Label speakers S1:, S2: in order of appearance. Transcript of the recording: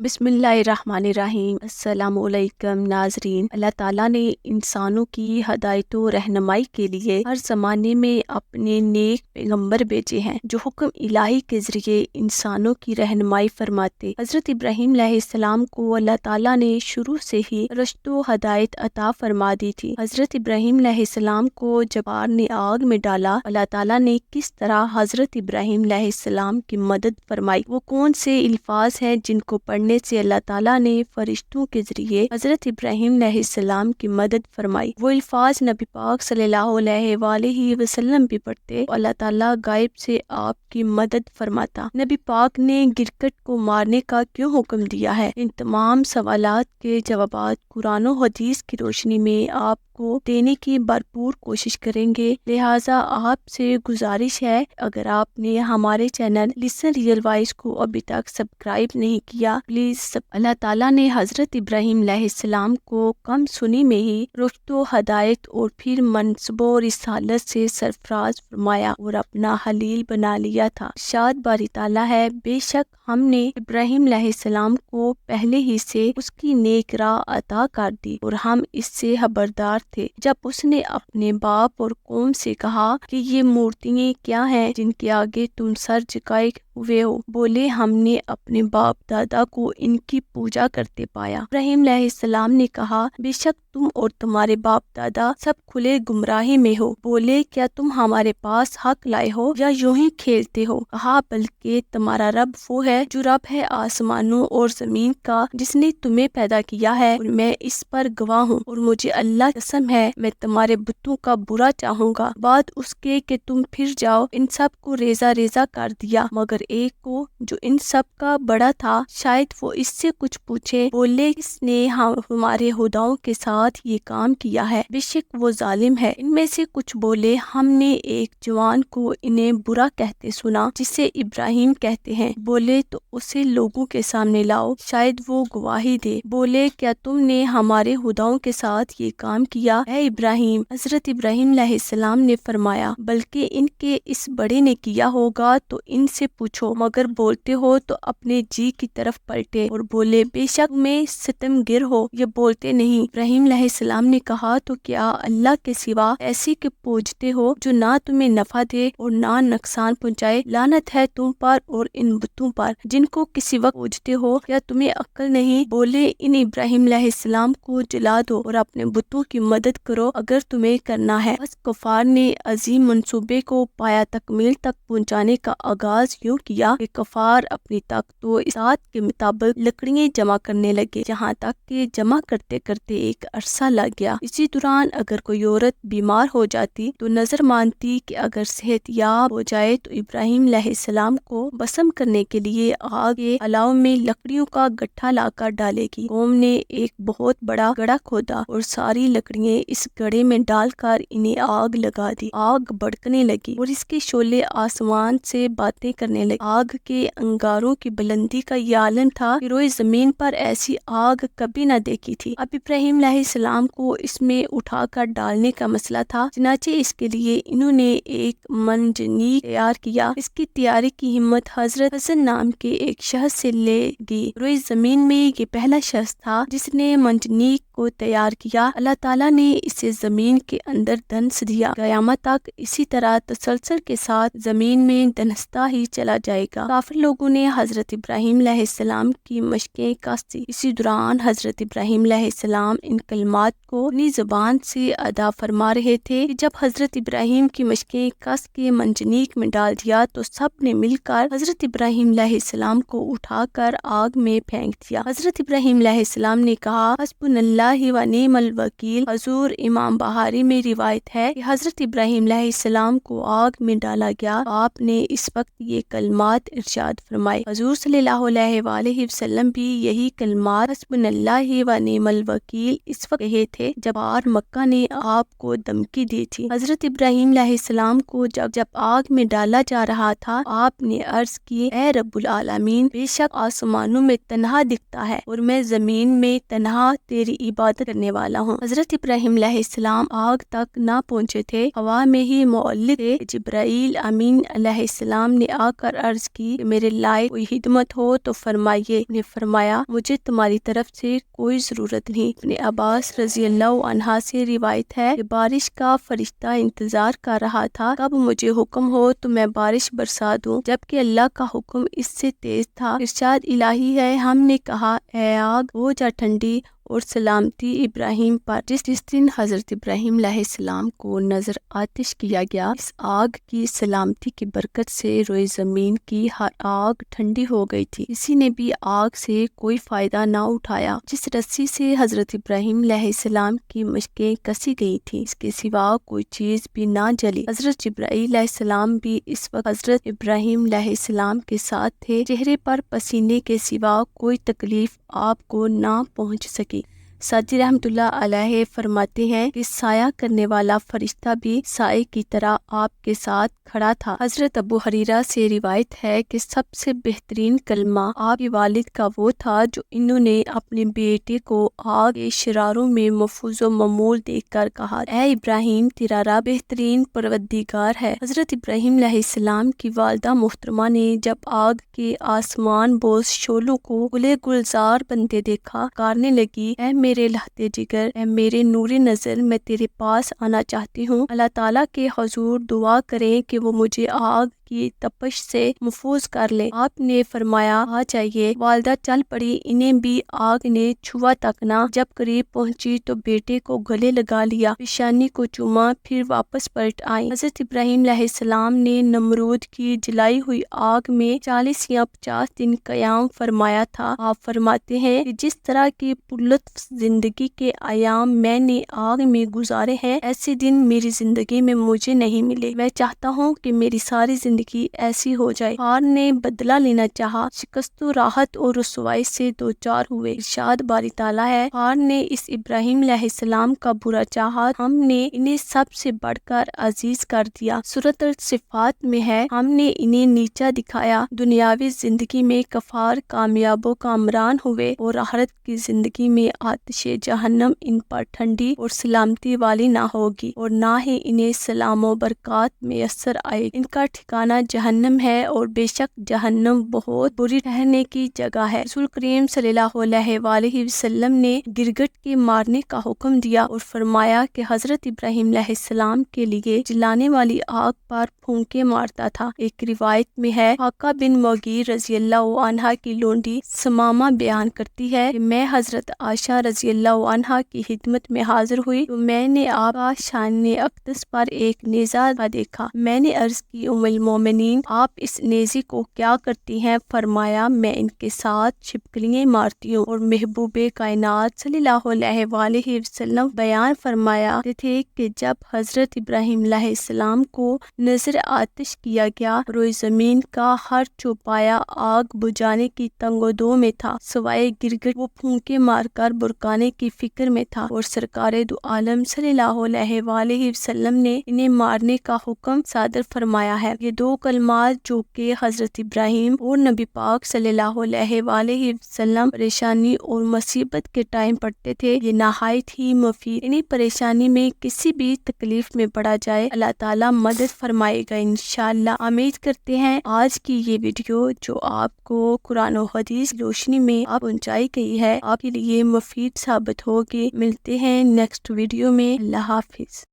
S1: بسم اللہ الرحمن الرحیم۔ السلام علیکم ناظرین۔ اللہ تعالیٰ نے انسانوں کی ہدایت و رہنمائی کے لیے ہر زمانے میں اپنے نیک پیغمبر بھیجے ہیں جو حکم الہی کے ذریعے انسانوں کی رہنمائی فرماتے۔ حضرت ابراہیم علیہ السلام کو اللہ تعالیٰ نے شروع سے ہی رشد و ہدایت عطا فرما دی تھی۔ حضرت ابراہیم علیہ السلام کو جب آگ نے آگ میں ڈالا، اللہ تعالیٰ نے کس طرح حضرت ابراہیم علیہ السلام کی مدد فرمائی، وہ کون سے الفاظ ہیں جن کو پڑھنے سے اللہ تعالیٰ نے فرشتوں کے ذریعے حضرت ابراہیم علیہ السلام کی مدد فرمائی۔ وہ الفاظ نبی پاک صلی اللہ علیہ وآلہ وسلم بھی پڑھتے، اللہ تعالیٰ غائب سے آپ کی مدد فرماتا۔ نبی پاک نے گرگٹ کو مارنے کا کیوں حکم دیا ہے؟ ان تمام سوالات کے جوابات قرآن و حدیث کی روشنی میں آپ کو دینے کی بھرپور کوشش کریں گے، لہٰذا آپ سے گزارش ہے اگر آپ نے ہمارے چینل لسن ریئل وائس کو ابھی تک سبسکرائب نہیں کیا پلیز۔ اللہ تعالیٰ نے حضرت ابراہیم علیہ السلام کو کم سنی میں ہی رشد و ہدایت اور پھر منصب و رسالت سے سرفراز فرمایا اور اپنا خلیل بنا لیا تھا۔ ارشاد باری تعالیٰ ہے، بے شک ہم نے ابراہیم علیہ السلام کو پہلے ہی سے اس کی نیک راہ عطا کر دی اور ہم اس سے خبردار تھے۔ جب اس نے اپنے باپ اور قوم سے کہا کہ یہ مورتیاں کیا ہیں جن کے آگے تم سر جھکائے ہوئے ہو، بولے ہم نے اپنے باپ دادا کو ان کی پوجا کرتے پایا۔ ابراہیم علیہ السلام نے کہا، بے شک تم اور تمہارے باپ دادا سب کھلے گمراہی میں ہو۔ بولے کیا تم ہمارے پاس حق لائے ہو یا یوں ہی کھیلتے ہو؟ کہا بلکہ تمہارا رب وہ ہے جو رب ہے آسمانوں اور زمین کا، جس نے تمہیں پیدا کیا ہے اور میں اس پر گواہ ہوں، اور مجھے اللہ کی قسم ہے میں تمہارے بتوں کا برا چاہوں گا بعد اس کے کہ تم پھر جاؤ۔ ان سب کو ریزہ ریزہ کر دیا مگر ایک کو جو ان سب کا بڑا تھا، شاید وہ اس سے کچھ پوچھے۔ بولے کس نے ہمارے خداؤں کے ساتھ یہ کام کیا ہے؟ بے شک وہ ظالم ہے۔ ان میں سے کچھ بولے ہم نے ایک جوان کو انہیں برا کہتے سنا جسے ابراہیم کہتے ہیں، بولے تو اسے لوگوں کے سامنے لاؤ شاید وہ گواہی دے۔ بولے کیا تم نے ہمارے خداؤں کے ساتھ یہ کام کیا اے ابراہیم؟ حضرت ابراہیم علیہ السلام نے فرمایا بلکہ ان کے اس بڑے نے کیا ہوگا تو ان سے پوچھو، مگر بولتے ہو تو اپنے جی کی طرف پلٹے اور بولے بے شک میں ستم گر ہو، یہ بولتے نہیں۔ ابراہیم علیہ السلام نے کہا تو کیا اللہ کے سوا ایسی کے پوجتے ہو جو نہ تمہیں نفع دے اور نہ نقصان پہنچائے؟ لعنت ہے تم پر اور ان بتوں پر جن کو کسی وقت پوجتے ہو، کیا تمہیں عقل نہیں؟ بولے ان ابراہیم علیہ السلام کو جلا دو اور اپنے بتوں کی مدد کرو اگر تمہیں کرنا ہے۔ بس کفار نے عظیم منصوبے کو پایا تکمیل تک پہنچانے کا آغاز یوں کیا کہ کفار اپنی طاقت و استطاعت کے مطابق لکڑیاں جمع کرنے لگے، جہاں تک کہ جمع کرتے کرتے ایک عرصہ لگ گیا۔ اسی دوران اگر کوئی عورت بیمار ہو جاتی تو نظر مانتی کہ اگر صحت یاب ہو جائے تو ابراہیم علیہ السلام کو بسم کرنے کے لیے آگ کے الاؤ میں لکڑیوں کا گٹھا لا کر ڈالے گی۔ قوم نے ایک بہت بڑا گڑھا کھودا اور ساری لکڑیاں اس گڑھے میں ڈال کر انہیں آگ لگا دی۔ آگ بھڑکنے لگی اور اس کے شعلے آسمان سے باتیں کرنے لگے۔ آگ کے انگاروں کی بلندی کا یہ عالم تھا کہ روئے زمین پر ایسی آگ کبھی نہ دیکھی تھی۔ اب ابراہیم علیہ السلام کو اس میں اٹھا کر ڈالنے کا مسئلہ تھا، چنانچہ اس کے لیے انہوں نے ایک منجنیق تیار کیا۔ اس کی تیاری کی ہمت حضرت حسن نام کے ایک شخص سے لے دی۔ روئے زمین میں یہ پہلا شخص تھا جس نے منجنیق کو تیار کیا۔ اللہ تعالیٰ نے اسے زمین کے اندر دھنس دیا، قیامت تک اسی طرح تسلسل کے ساتھ زمین میں دھنستا ہی چلا جائے گا۔ کافر لوگوں نے حضرت ابراہیم علیہ السلام کی مشقیں کاسی۔ اسی دوران حضرت ابراہیم علیہ السلام ان کلمات کو اپنی زبان سے ادا فرما رہے تھے کہ جب حضرت ابراہیم کی مشقیں کس کے منجنیق میں ڈال دیا تو سب نے مل کر حضرت ابراہیم علیہ السلام کو اٹھا کر آگ میں پھینک دیا۔ حضرت ابراہیم علیہ السلام نے کہا حسبنا اللہ و نعم الوکیل۔ حضور امام بخاری میں روایت ہے کہ حضرت ابراہیم علیہ السلام کو آگ میں ڈالا گیا، آپ نے اس وقت یہ کلمات ارشاد فرمائے۔ حضور صلی اللہ علیہ وآلہ وسلم بھی یہی کلمات حسبنا اللہ و نعم الوکیل اس وقت کہے تھے جب مکہ نے آپ کو دھمکی دی تھی۔ حضرت ابراہیم علیہ السلام کو جب آگ میں ڈالا جا رہا تھا، آپ نے عرض کی اے رب العالمین، بے شک آسمانوں میں تنہا دکھتا ہے اور میں زمین میں تنہا تیری عبادت کرنے والا ہوں۔ حضرت ابراہیم علیہ السلام آگ تک نہ پہنچے تھے، ہوا میں ہی معلق تھے۔ جبرائیل امین علیہ السلام نے آ کر عرض کی کہ میرے لائق کوئی خدمت ہو تو فرمائیے۔ نے فرمایا مجھے تمہاری طرف سے کوئی ضرورت نہیں۔ ابن عباس رضی اللہ عنہ سے روایت ہے کہ بارش کا فرشتہ انتظار کر رہا تھا کب مجھے حکم ہو تو میں بارش برسا دوں، جبکہ اللہ کا حکم اس سے تیز تھا۔ ارشاد الہی ہے، ہم نے کہا اے آگ ہو جا ٹھنڈی اور سلامتی ابراہیم پر۔ جس دن حضرت ابراہیم علیہ السلام کو نظر آتش کیا گیا، اس آگ کی سلامتی کی برکت سے روئے زمین کی ہر آگ ٹھنڈی ہو گئی تھی۔ کسی نے بھی آگ سے کوئی فائدہ نہ اٹھایا۔ جس رسی سے حضرت ابراہیم علیہ السلام کی مشقیں کسی گئی تھی، اس کے سوا کوئی چیز بھی نہ جلی۔ حضرت جبرائیل علیہ السلام بھی اس وقت حضرت ابراہیم علیہ السلام کے ساتھ تھے۔ چہرے پر پسینے کے سوا کوئی تکلیف آپ کو نہ پہنچ سکی۔ سعدی رحمۃ اللہ علیہ فرماتے ہیں کہ سایہ کرنے والا فرشتہ بھی سائے کی طرح آپ کے ساتھ کھڑا تھا۔ حضرت ابو ہریرہ سے روایت ہے کہ سب سے بہترین کلمہ آپ کے والد کا وہ تھا جو انہوں نے اپنے بیٹے کو آگ کے شراروں میں محفوظ و معمول دیکھ کر کہا، اے ابراہیم تیرا رب بہترین پروردگار ہے۔ حضرت ابراہیم علیہ السلام کی والدہ محترمہ نے جب آگ کے آسمان بوز شعلوں کو گلے گلزار بنتے دیکھا، پکارنے لگی، اے میرے لہتے جگر، اے میرے نور نظر، میں تیرے پاس آنا چاہتی ہوں۔ اللہ تعالیٰ کے حضور دعا کریں کہ وہ مجھے آگ کی تپش سے محفوظ کر لے۔ آپ نے فرمایا آ جائیے۔ والدہ چل پڑی، انہیں بھی آگ نے چھوا تک نہ۔ جب قریب پہنچی تو بیٹے کو گلے لگا لیا، پیشانی کو چوما، پھر واپس پلٹ آئی۔ حضرت ابراہیم علیہ السلام نے نمرود کی جلائی ہوئی آگ میں 40 یا 50 دن قیام فرمایا تھا۔ آپ فرماتے ہیں کہ جس طرح کی پرلطف زندگی کے ایام میں نے آگ میں گزارے ہیں، ایسے دن میری زندگی میں مجھے نہیں ملے۔ میں چاہتا ہوں کہ میری ساری زندگی ایسی ہو جائے۔ ہار نے بدلہ لینا چاہا، شکست و راحت اور رسوائی سے دوچار ہوئے۔ ارشاد باری تعالیٰ ہے، ہار نے اس ابراہیم علیہ السلام کا برا چاہا، ہم نے انہیں سب سے بڑھ کر عزیز کر دیا۔ سورۃ الصفات میں ہے، ہم نے انہیں نیچا دکھایا۔ دنیاوی زندگی میں کفار کامیاب و کامران ہوئے اور آخرت کی زندگی میں آتش جہنم ان پر ٹھنڈی اور سلامتی والی نہ ہوگی اور نہ ہی انہیں سلام و برکات میسر آئے۔ ان کا ٹھکانہ جہنم ہے اور بے شک جہنم بہت بری ٹھہرنے کی جگہ ہے۔ رسول کریم صلی اللہ علیہ وآلہ وسلم نے گرگٹ کے مارنے کا حکم دیا اور فرمایا کہ حضرت ابراہیم علیہ السلام کے لیے جلانے والی آگ پر پھونکے مارتا تھا۔ ایک روایت میں ہے، حاقہ بن مغیر رضی اللہ عنہ کی لونڈی سمامہ بیان کرتی ہے کہ میں حضرت عائشہ رضی اللہ عنہ کی خدمت میں حاضر ہوئی تو میں نے آپ کا شان اقدس پر ایک نیزہ دیکھا۔ میں نے عرض کی، ام المومنین، آپ اس نیزے کو کیا کرتی ہیں؟ فرمایا، میں ان کے ساتھ چھپکلیاں مارتی ہوں۔ اور محبوب کائنات صلی اللہ علیہ وآلہ وسلم بیان فرماتے تھے کہ جب حضرت ابراہیم علیہ السلام کو نظر آتش کیا گیا، روئے زمین کا ہر چوپایا آگ بجھانے کی تنگ و دو میں تھا، سوائے گرگٹ وہ پھونکے مار کر برکانے کی فکر میں تھا، اور سرکار دو عالم صلی اللہ علیہ وآلہ وسلم نے انہیں مارنے کا حکم صادر فرمایا ہے۔ یہ دو کلمات جو کہ حضرت ابراہیم اور نبی پاک صلی اللہ علیہ وآلہ وسلم پریشانی اور مصیبت کے ٹائم پڑھتے تھے، یہ نہایت ہی مفید۔ انہیں پریشانی میں کسی بھی تکلیف میں پڑا جائے، اللہ تعالیٰ مدد فرمائے گا انشاءاللہ۔ امید کرتے ہیں آج کی یہ ویڈیو جو آپ کو قرآن و حدیث کی روشنی میں پہنچائی گئی ہے، آپ کے لیے مفید ثابت ہوگی۔ ملتے ہیں نیکسٹ ویڈیو میں۔ اللہ حافظ۔